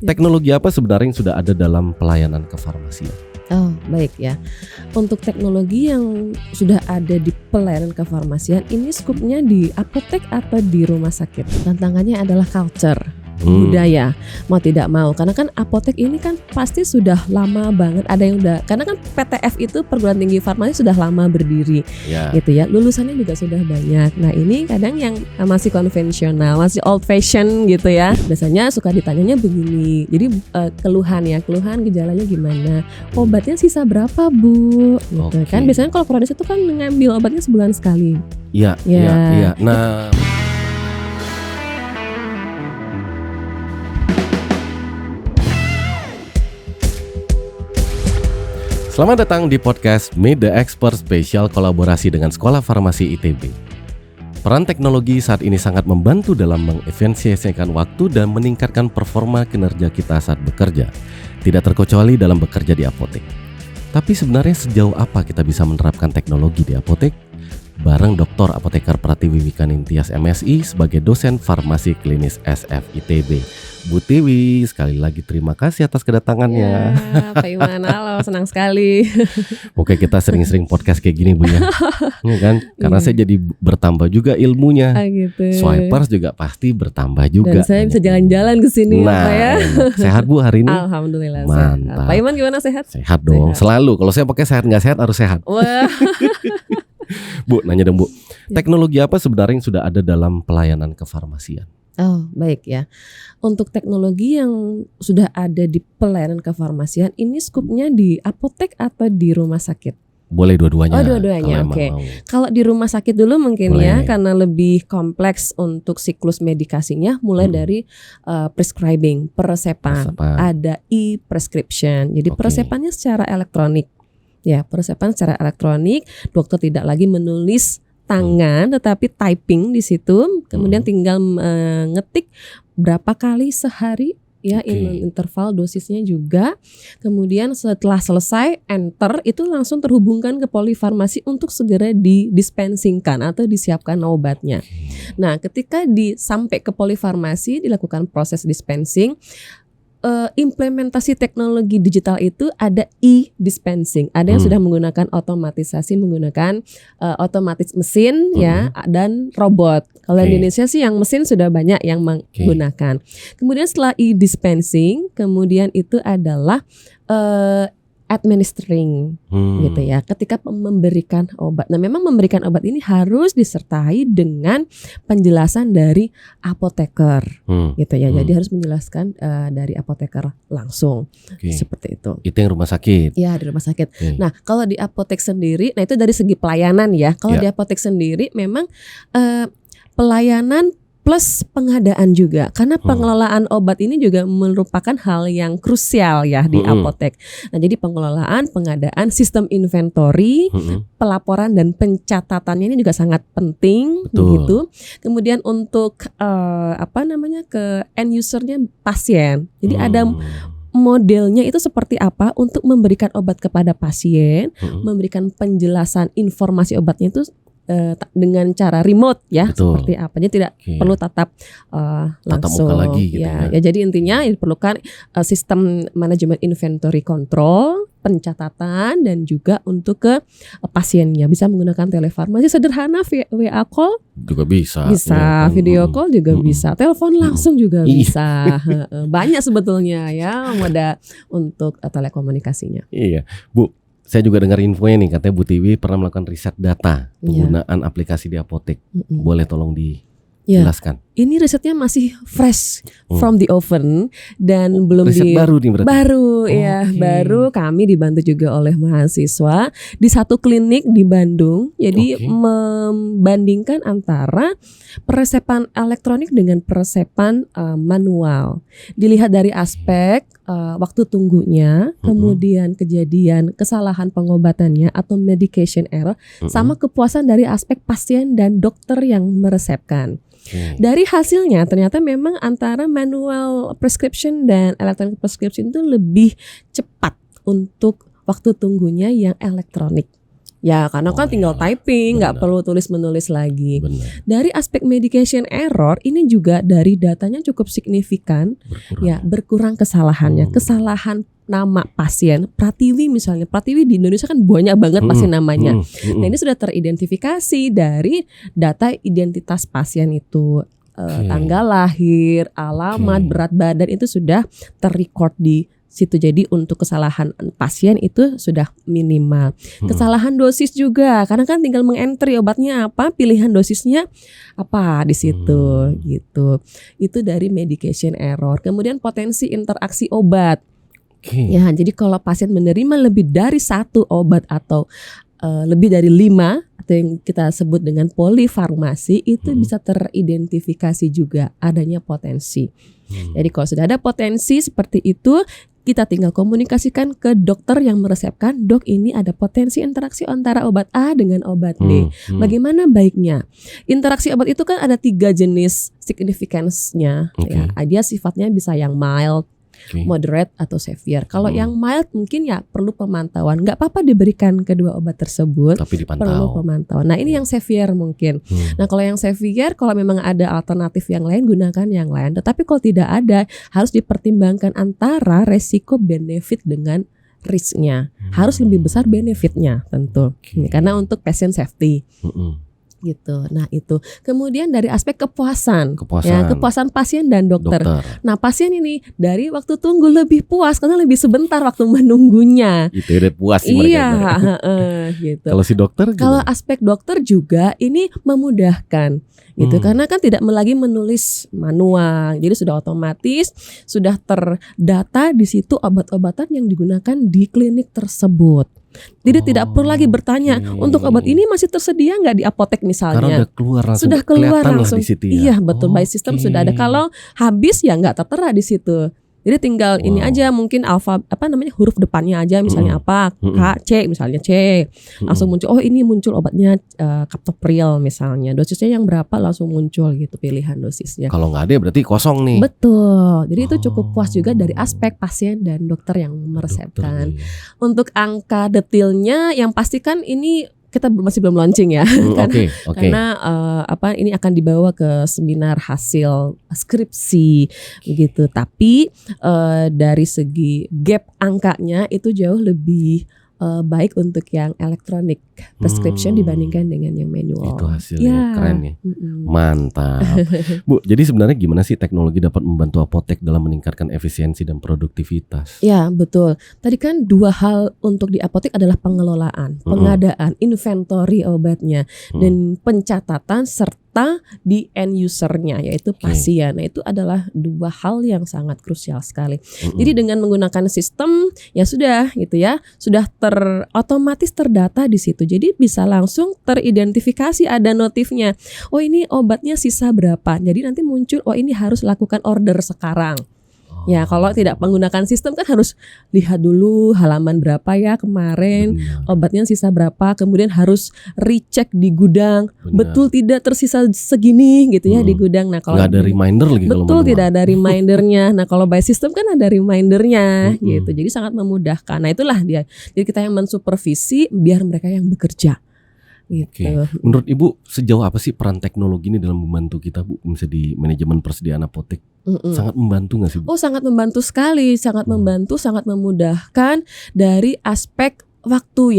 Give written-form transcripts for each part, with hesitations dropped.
Teknologi apa sebenarnya yang sudah ada dalam pelayanan kefarmasian? Oh, baik ya. Untuk teknologi yang sudah ada di pelayanan kefarmasian, ini skupnya di apotek atau di rumah sakit? Tantangannya adalah culture, budaya, mau tidak mau. Karena kan apotek ini kan pasti sudah lama banget. Ada yang udah, karena kan PTF itu perguruan tinggi farmasi sudah lama berdiri, gitu ya. Lulusannya juga sudah banyak. Nah ini kadang yang masih konvensional, masih old fashion gitu ya. Biasanya suka ditanyanya begini. Jadi keluhan gejalanya gimana? Obatnya sisa berapa, Bu? Gitu kan. Biasanya kalau Prodis itu kan ngambil obatnya sebulan sekali. Iya. Nah, selamat datang di podcast Meet the Expert spesial kolaborasi dengan Sekolah Farmasi ITB. Peran teknologi saat ini sangat membantu dalam mengefisiensikan waktu dan meningkatkan performa kinerja kita saat bekerja. Tidak terkecuali dalam bekerja di apotek. Tapi sebenarnya sejauh apa kita bisa menerapkan teknologi di apotek? Bareng Dr. Apoteker Pratiwi Wikanintias MSI sebagai dosen farmasi klinis SF ITB. Bu Tiwi, sekali lagi terima kasih atas kedatangannya. Ya, Pak Iman, halo, senang sekali. Oke, kita sering-sering podcast kayak gini, Bu ya. Ya kan? Karena saya jadi bertambah juga ilmunya. Gitu. Swipers juga pasti bertambah juga. Dan saya bisa jalan-jalan ke sini, nah, Pak ya. Sehat Bu hari ini? Alhamdulillah. Mantap. Sehat. Pak Iman gimana, sehat? Sehat dong, selalu. Kalau saya pakai sehat nggak sehat harus sehat. Wah. Bu, nanya dong Bu. Teknologi apa sebenarnya yang sudah ada dalam pelayanan kefarmasian? Oh, baik ya. Untuk teknologi yang sudah ada di pelayanan kefarmasian, ini skupnya di apotek atau di rumah sakit? Boleh dua-duanya. Oh, dua-duanya. Oke. Kalau di rumah sakit dulu mungkin boleh. Ya, karena lebih kompleks untuk siklus medikasinya, mulai dari prescribing, peresepan, ada e-prescription. Jadi peresepannya secara elektronik. Ya, peresepan secara elektronik, dokter tidak lagi menulis tangan tetapi typing di situ, kemudian tinggal ngetik berapa kali sehari ya, interval dosisnya juga. Kemudian setelah selesai enter itu langsung terhubungkan ke polifarmasi untuk segera didispensingkan atau disiapkan obatnya. Nah, ketika sampai ke polifarmasi dilakukan proses dispensing, implementasi teknologi digital itu ada e-dispensing, ada yang sudah menggunakan otomatisasi menggunakan otomatis mesin ya dan robot. Kalau di Indonesia sih yang mesin sudah banyak yang menggunakan. Kemudian setelah e-dispensing, kemudian itu adalah administering gitu ya, ketika memberikan obat. Nah, memang memberikan obat ini harus disertai dengan penjelasan dari apoteker gitu ya. Jadi harus menjelaskan dari apoteker langsung seperti itu. Itu yang rumah sakit? Ya, di rumah sakit. Nah, kalau di apotek sendiri, nah itu dari segi pelayanan ya. Kalau di apotek sendiri memang pelayanan plus pengadaan juga, karena pengelolaan obat ini juga merupakan hal yang krusial ya di apotek. Nah, jadi pengelolaan, pengadaan, sistem inventory, pelaporan dan pencatatannya ini juga sangat penting begitu. Kemudian untuk ke end usernya pasien. Jadi ada modelnya itu seperti apa untuk memberikan obat kepada pasien, memberikan penjelasan informasi obatnya itu dengan cara remote ya. Seperti apa, jadi tidak perlu tatap langsung muka lagi gitu ya. Jadi intinya diperlukan sistem manajemen inventory control, pencatatan, dan juga untuk ke pasiennya bisa menggunakan telefarmasi sederhana, WA call juga bisa video call juga bisa, telepon langsung juga bisa. Banyak sebetulnya ya moda untuk telekomunikasinya. Iya Bu, saya juga dengar infonya nih, katanya Bu Tiwi pernah melakukan riset data penggunaan aplikasi di apotek. Boleh tolong dijelaskan? Ini risetnya masih fresh from the oven dan belum riset baru nih berarti? Baru kami dibantu juga oleh mahasiswa di satu klinik di Bandung. Jadi membandingkan antara peresepan elektronik dengan peresepan manual. Dilihat dari aspek waktu tunggunya, kemudian kejadian kesalahan pengobatannya atau medication error, sama kepuasan dari aspek pasien dan dokter yang meresepkan. Dari hasilnya ternyata memang antara manual prescription dan electronic prescription itu lebih cepat untuk waktu tunggunya yang elektronik Ya karena kan tinggal typing, nggak perlu tulis-menulis lagi. Bener. Dari aspek medication error ini juga dari datanya cukup signifikan, berkurang kesalahannya. Kesalahan nama pasien, Pratiwi misalnya, Pratiwi di Indonesia kan banyak banget pasien namanya. Nah ini sudah teridentifikasi dari data identitas pasien itu. Tanggal lahir, alamat, berat badan itu sudah terrecord di situ. Jadi untuk kesalahan pasien itu sudah minimal. Kesalahan dosis juga, karena kan tinggal mengentry obatnya apa, pilihan dosisnya apa di situ gitu. Itu dari medication error. Kemudian potensi interaksi obat. Ya, jadi kalau pasien menerima lebih dari 1 obat atau lebih dari 5 atau yang kita sebut dengan polifarmasi itu bisa teridentifikasi juga adanya potensi. Jadi kalau sudah ada potensi seperti itu, kita tinggal komunikasikan ke dokter yang meresepkan, dok ini ada potensi interaksi antara obat A dengan obat B. Bagaimana baiknya? Interaksi obat itu kan ada 3 jenis significance-nya. Ya, dia sifatnya bisa yang mild, moderate atau severe. Kalau yang mild mungkin ya perlu pemantauan. Nggak apa-apa diberikan kedua obat tersebut, tapi dipantau. Perlu pemantauan. Nah ini yang severe mungkin. Nah kalau yang severe, kalau memang ada alternatif yang lain, gunakan yang lain. Tetapi kalau tidak ada, harus dipertimbangkan antara resiko benefit dengan risknya. Harus lebih besar benefitnya tentu. Karena untuk patient safety. Gitu. Nah itu. Kemudian dari aspek kepuasan. Ya, kepuasan pasien dan dokter. Nah pasien ini dari waktu tunggu lebih puas karena lebih sebentar waktu menunggunya. Itu udah puas sih mereka. Iya, gitu. Kalau si dokter? Kalau aspek dokter juga ini memudahkan. Gitu karena kan tidak lagi menulis manual. Jadi sudah otomatis sudah terdata di situ obat-obatan yang digunakan di klinik tersebut. Jadi tidak perlu lagi bertanya untuk obat ini masih tersedia nggak di apotek misalnya. Karena udah keluar langsung. Sudah keluar langsung. Di situ ya? Iya betul, by system sudah ada. Kalau habis ya nggak tertera di situ. Jadi tinggal ini aja mungkin huruf depannya aja misalnya apa K, C misalnya C. Langsung muncul, oh ini muncul obatnya Captopril misalnya. Dosisnya yang berapa langsung muncul gitu pilihan dosisnya. Kalau nggak ada berarti kosong nih. Betul. Jadi itu cukup puas juga dari aspek pasien dan dokter yang meresepkan. Untuk angka detailnya yang pastikan ini kita masih belum launching ya, karena ini akan dibawa ke seminar hasil skripsi begitu. Tapi dari segi gap angkanya itu jauh lebih baik untuk yang electronic prescription dibandingkan dengan yang manual. Itu hasilnya keren ya. Mantap. Bu, jadi sebenarnya gimana sih teknologi dapat membantu apotek dalam meningkatkan efisiensi dan produktivitas? Ya betul. Tadi kan 2 hal untuk di apotek adalah pengelolaan, pengadaan, inventory obatnya, dan pencatatan serta di end usernya yaitu pasien. Nah itu adalah 2 hal yang sangat krusial sekali. Jadi dengan menggunakan sistem ya sudah gitu ya, sudah otomatis terdata di situ. Jadi bisa langsung teridentifikasi, ada notifnya. Oh ini obatnya sisa berapa. Jadi nanti muncul, oh ini harus lakukan order sekarang. Ya kalau tidak menggunakan sistem kan harus lihat dulu halaman berapa ya kemarin, obatnya sisa berapa, kemudian harus recheck di gudang, betul tidak tersisa segini gitu ya di gudang. Nah kalau nggak ada reminder lagi, betul tidak ada remindernya. Nah kalau by system kan ada remindernya gitu, jadi sangat memudahkan. Nah itulah dia, jadi kita yang mensupervisi biar mereka yang bekerja. Gitu. Menurut Ibu sejauh apa sih peran teknologi ini dalam membantu kita Bu, misalnya di manajemen persediaan apotek? Sangat membantu nggak sih Bu? Oh sangat membantu sekali, sangat membantu, sangat memudahkan dari aspek waktu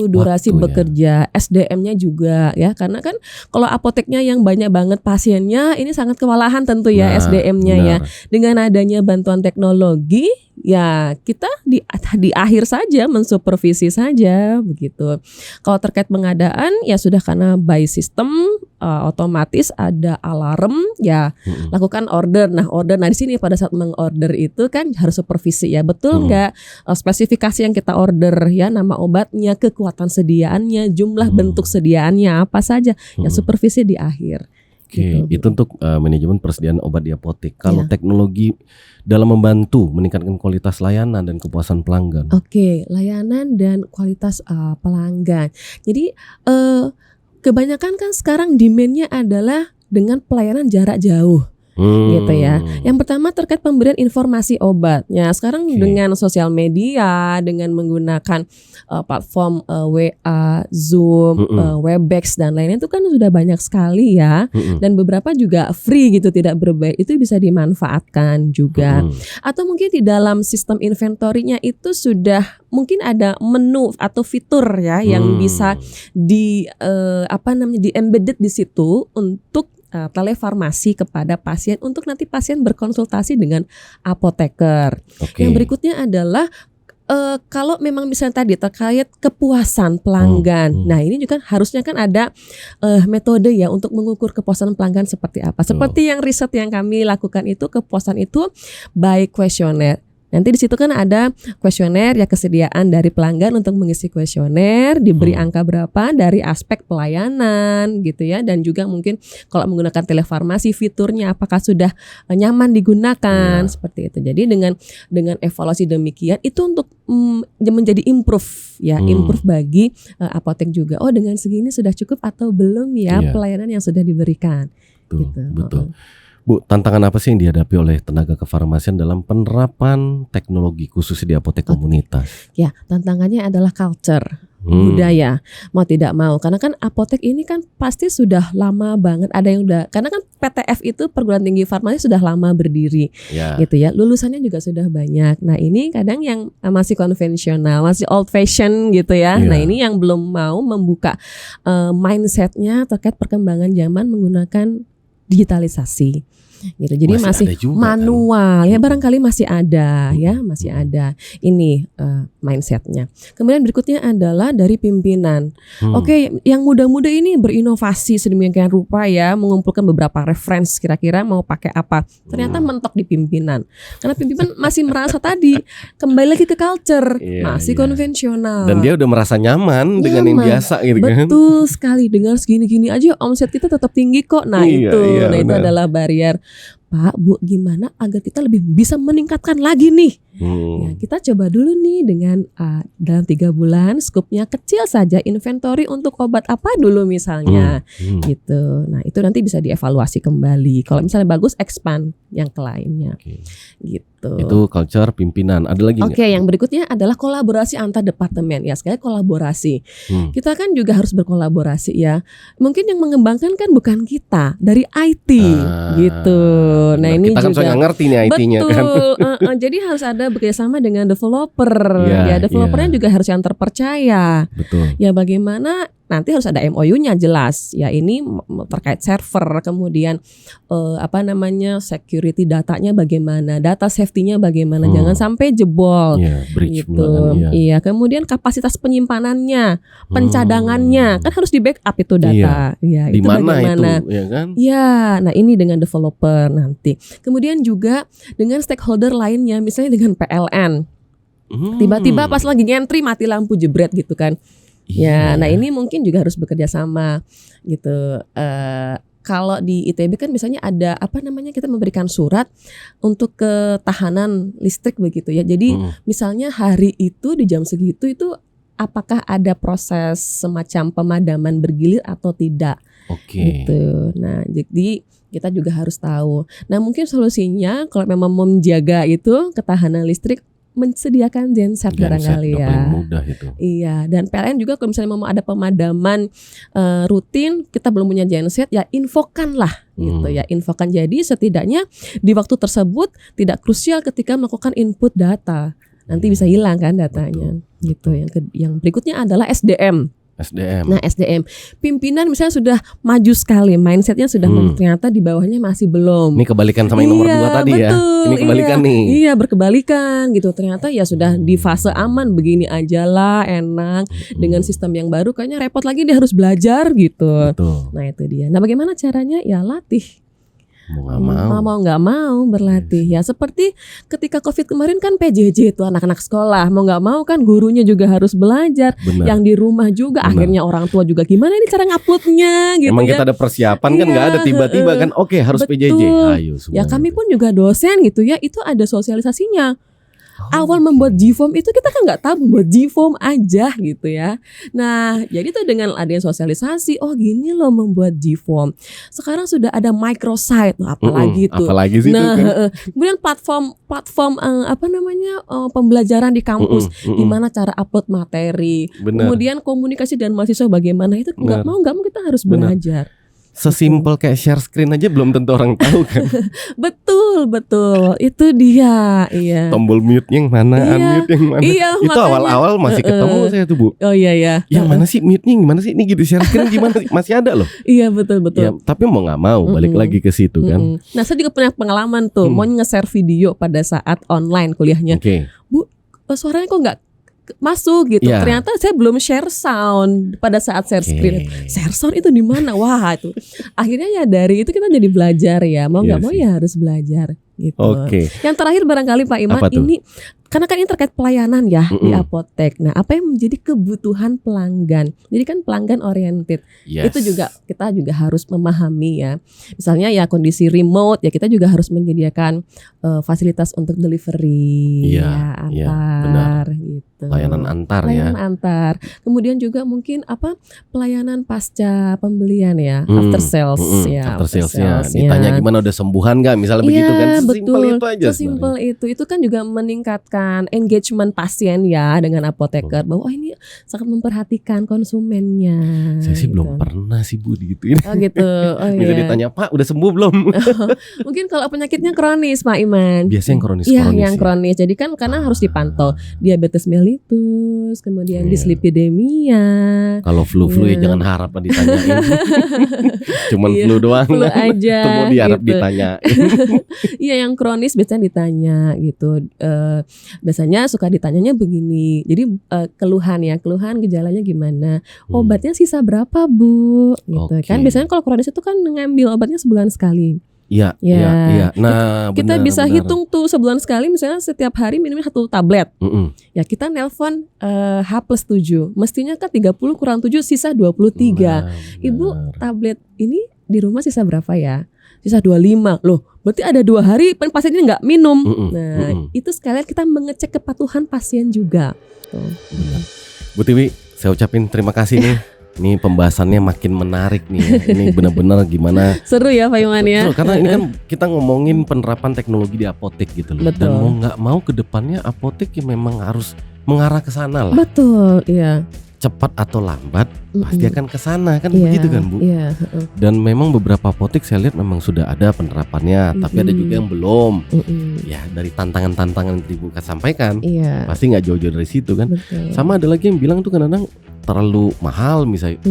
durasi bekerja, SDM-nya juga ya, karena kan kalau apoteknya yang banyak banget pasiennya ini sangat kewalahan tentu ya SDM-nya ya. Dengan adanya bantuan teknologi ya kita di akhir saja mensupervisi saja begitu. Kalau terkait pengadaan ya sudah karena by system otomatis ada alarm ya, lakukan order. Nah di sini pada saat mengorder itu kan harus supervisi ya, betul nggak spesifikasi yang kita order ya, nama obatnya, kekuatan sediaannya, jumlah bentuk sediaannya apa saja ya, supervisi di akhir. Gitu. Itu untuk manajemen persediaan obat di apotek. Kalau teknologi dalam membantu meningkatkan kualitas layanan dan kepuasan pelanggan. Layanan dan kualitas pelanggan. Jadi kebanyakan kan sekarang demand-nya adalah dengan pelayanan jarak jauh. gitu ya. Yang pertama terkait pemberian informasi obatnya. Sekarang dengan sosial media, dengan menggunakan platform WA, Zoom, Webex dan lainnya itu kan sudah banyak sekali ya. Dan beberapa juga free gitu, tidak berbayar. Itu bisa dimanfaatkan juga. Atau mungkin di dalam sistem inventory-nya itu sudah mungkin ada menu atau fitur ya yang bisa di embedded di situ untuk telefarmasi kepada pasien untuk nanti pasien berkonsultasi dengan apoteker. Yang berikutnya adalah kalau memang misalnya tadi terkait kepuasan pelanggan. Nah, ini juga harusnya kan ada metode ya untuk mengukur kepuasan pelanggan seperti apa. Seperti yang riset yang kami lakukan itu, kepuasan itu by kuesioner. Nanti di situ kan ada kuesioner ya, kesediaan dari pelanggan untuk mengisi kuesioner, diberi angka berapa dari aspek pelayanan gitu ya, dan juga mungkin kalau menggunakan telefarmasi fiturnya apakah sudah nyaman digunakan seperti itu. Jadi dengan evaluasi demikian itu untuk menjadi improve ya, improve bagi apotek juga. Oh, dengan segini sudah cukup atau belum ya pelayanan yang sudah diberikan. Gitu. Betul. Bu, tantangan apa sih yang dihadapi oleh tenaga kefarmasian dalam penerapan teknologi khusus di apotek komunitas? Ya, tantangannya adalah culture, budaya, mau tidak mau. Karena kan apotek ini kan pasti sudah lama banget, ada yang udah, karena kan PTF itu perguruan tinggi farmasi sudah lama berdiri, gitu ya. Lulusannya juga sudah banyak. Nah, ini kadang yang masih konvensional, masih old fashion gitu ya. Nah, ini yang belum mau membuka mindsetnya terkait perkembangan zaman menggunakan digitalisasi gitu. Jadi masih manual kan? Ya barangkali masih ada ya, masih ada ini mindsetnya. Kemudian berikutnya adalah dari pimpinan. Oke, yang muda-muda ini berinovasi sedemikian rupa ya, mengumpulkan beberapa referensi kira-kira mau pakai apa. Ternyata mentok di pimpinan. Karena pimpinan masih merasa tadi kembali lagi ke culture, masih konvensional. Dan dia udah merasa nyaman dengan yang biasa gitu kan. Betul sekali, dengan segini-gini aja omset kita tetap tinggi kok. Nah, itu adalah barrier. Pak, Bu, gimana agar kita lebih bisa meningkatkan lagi nih? Ya, kita coba dulu nih dengan dalam 3 bulan skupnya kecil saja, inventory untuk obat apa dulu misalnya gitu. Nah, itu nanti bisa dievaluasi kembali. Kalau misalnya bagus, expand yang ke lainnya gitu. Itu culture pimpinan. Ada lagi nggak? Yang berikutnya adalah kolaborasi antar departemen. Ya, sekali kolaborasi. Kita kan juga harus berkolaborasi ya. Mungkin yang mengembangkan kan bukan kita, dari IT gitu. Nah, ini kita kan juga nggak ngerti nih IT-nya kan. Jadi harus ada bekerjasama dengan developer. Ya, developernya juga harus yang terpercaya. Betul. Ya, bagaimana nanti harus ada MOU-nya jelas. Ya, ini terkait server, kemudian security datanya bagaimana, data safety-nya bagaimana, jangan sampai jebol. Gitu. Iya, kemudian kapasitas penyimpanannya, pencadangannya, kan harus di backup itu data. Ya, itu bagaimana? Itu, ya kan? Ya, nah ini dengan developer nanti. Kemudian juga dengan stakeholder lainnya, misalnya dengan PLN. Tiba-tiba pas lagi ngentri mati lampu jebret gitu kan. Ya, nah ini mungkin juga harus bekerja sama gitu. Kalau di ITB kan misalnya ada kita memberikan surat untuk ketahanan listrik begitu ya. Jadi misalnya hari itu di jam segitu itu apakah ada proses semacam pemadaman bergilir atau tidak. Gitu. Nah, jadi kita juga harus tahu. Nah, mungkin solusinya kalau memang mau menjaga itu ketahanan listrik, mensediakan genset barangkali ya. Paling mudah itu. Iya, dan PLN juga kalau misalnya mau ada pemadaman rutin, kita belum punya genset, ya infokan lah gitu ya, infokan. Jadi setidaknya di waktu tersebut tidak krusial ketika melakukan input data. Nanti bisa hilang kan datanya. Gitu. Yang berikutnya adalah SDM. Nah, SDM pimpinan misalnya sudah maju sekali, mindsetnya sudah ternyata di bawahnya masih belum. Ini kebalikan sama yang nomor 2 tadi ya. Ini kebalikan nih. Iya, berkebalikan gitu. Ternyata ya sudah di fase aman, begini aja lah, enak. Dengan sistem yang baru kayaknya repot lagi, dia harus belajar gitu. Nah, itu dia. Nah, bagaimana caranya? Ya latih. Mau nggak mau berlatih. Ya seperti ketika COVID kemarin kan PJJ itu anak-anak sekolah, mau nggak mau kan gurunya juga harus belajar. Yang di rumah juga akhirnya orang tua juga gimana ini cara nguploadnya gitu. Emang kita ada persiapan kan, nggak ada tiba-tiba kan harus PJJ. Ayo ya kami pun juga dosen gitu ya, itu ada sosialisasinya. Awal membuat G-Form itu kita kan nggak tahu membuat G-Form aja gitu ya. Nah, jadi tuh dengan adanya sosialisasi, oh gini loh membuat G-Form. Sekarang sudah ada microsite, apalagi tuh. Apalagi sih nah, itu kan. Kemudian platform pembelajaran di kampus, gimana cara upload materi. Bener. Kemudian komunikasi dan mahasiswa bagaimana, itu nggak mau kita harus belajar. Sesimpel kayak share screen aja belum tentu orang tahu kan. Betul itu dia. Iya. Tombol mute-nya yang mana, unmute yang mana. Iya, itu makanya, awal-awal masih ketemu saya tuh Bu. Oh iya. Yang mana sih mute-nya, gimana sih ini gitu, share screen gimana masih ada loh. Iya betul. Ya, tapi mau nggak mau balik lagi ke situ kan. Nah saya juga punya pengalaman tuh, mau nge-share video pada saat online kuliahnya. Bu, suaranya kok nggak masuk gitu. Ternyata saya belum share sound pada saat share screen. Share sound itu di mana? Wah, itu. Akhirnya ya dari itu kita jadi belajar ya. Mau nggak mau ya harus belajar gitu. Yang terakhir barangkali Pak Iman, ini karena kan ini terkait pelayanan ya di apotek. Nah, apa yang menjadi kebutuhan pelanggan? Jadi kan pelanggan oriented. Itu juga kita juga harus memahami ya. Misalnya ya kondisi remote ya kita juga harus menyediakan fasilitas untuk delivery antar gitu. Layanan antar. Kemudian juga mungkin pelayanan pasca pembelian ya, after sales ya. After salesnya ditanya gimana, udah sembuhan nggak misalnya begitu kan. Betul. Itu aja. Sesimpel itu kan juga meningkatkan engagement pasien ya dengan apoteker bahwa ini sangat memperhatikan konsumennya. Saya sih belum pernah sih Bu digituin. Oh gitu. Bisa ditanya Pak udah sembuh belum? Mungkin kalau penyakitnya kronis Pak Iman. Biasanya yang kronis. Iya yang kronis. Jadi kan karena harus dipantau diabetes mellitus, kemudian dislipidemia. Kalau flu ya jangan harap ditanyain. Cuman flu doang. Flu aja. Itu mau diharap ditanyain. Iya yang kronis biasanya ditanya gitu. Biasanya suka ditanyanya begini. Jadi keluhan gejalanya gimana? Obatnya sisa berapa Bu? Gitu kan. Biasanya kalau kronis itu kan ngambil obatnya sebulan sekali. Iya. Nah, kita bisa hitung tuh sebulan sekali, misalnya setiap hari minumnya 1 tablet. Ya kita nelpon H+7. Mestinya kan 30 kurang 7 sisa 23. Ibu tablet ini di rumah sisa berapa ya? Sisa 25. Loh, berarti ada 2 hari pasien ini nggak minum. Itu sekalian kita mengecek kepatuhan pasien juga. Bu Tiwi, saya ucapin terima kasih nih. Ini pembahasannya makin menarik nih ya. Ini benar-benar gimana. Seru ya Pak Iman ya. Karena ini kan kita ngomongin penerapan teknologi di apotek gitu loh. Betul. Dan mau nggak mau ke depannya apotek ya memang harus mengarah ke sana lah. Betul, iya. Cepat atau lambat pasti akan ke sana kan, begitu kan Bu. Dan memang beberapa apotek saya lihat memang sudah ada penerapannya, tapi ada juga yang belum. Ya dari tantangan-tantangan yang Ibu sampaikan, pasti nggak jauh-jauh dari situ kan. Betul. Sama ada lagi yang bilang tuh kadang-kadang terlalu mahal misalnya,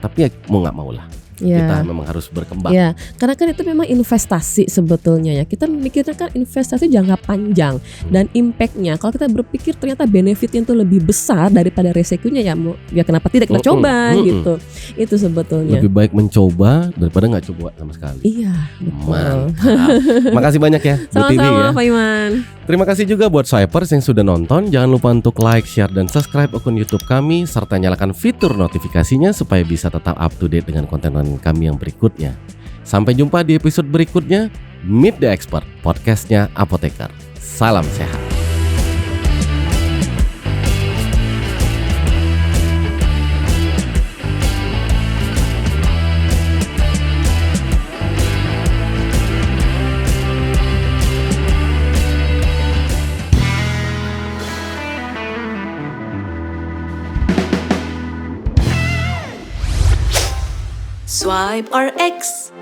tapi ya mau nggak mau lah. Kita memang harus berkembang. Ya, karena kan itu memang investasi sebetulnya ya. Kita memikirkan kan investasi jangka panjang dan impactnya. Kalau kita berpikir ternyata benefitnya itu lebih besar daripada resikonya ya kenapa tidak kita coba gitu. Itu sebetulnya. Lebih baik mencoba daripada nggak coba sama sekali. Iya, betul. Makasih banyak ya Bu Tiwi ya. Pak Iman. Terima kasih juga buat Swipers yang sudah nonton. Jangan lupa untuk like, share, dan subscribe akun YouTube kami serta nyalakan fitur notifikasinya supaya bisa tetap up to date dengan konten kami yang berikutnya. Sampai jumpa di episode berikutnya. Meet the Expert, podcastnya Apoteker. Salam sehat. Swipe RX.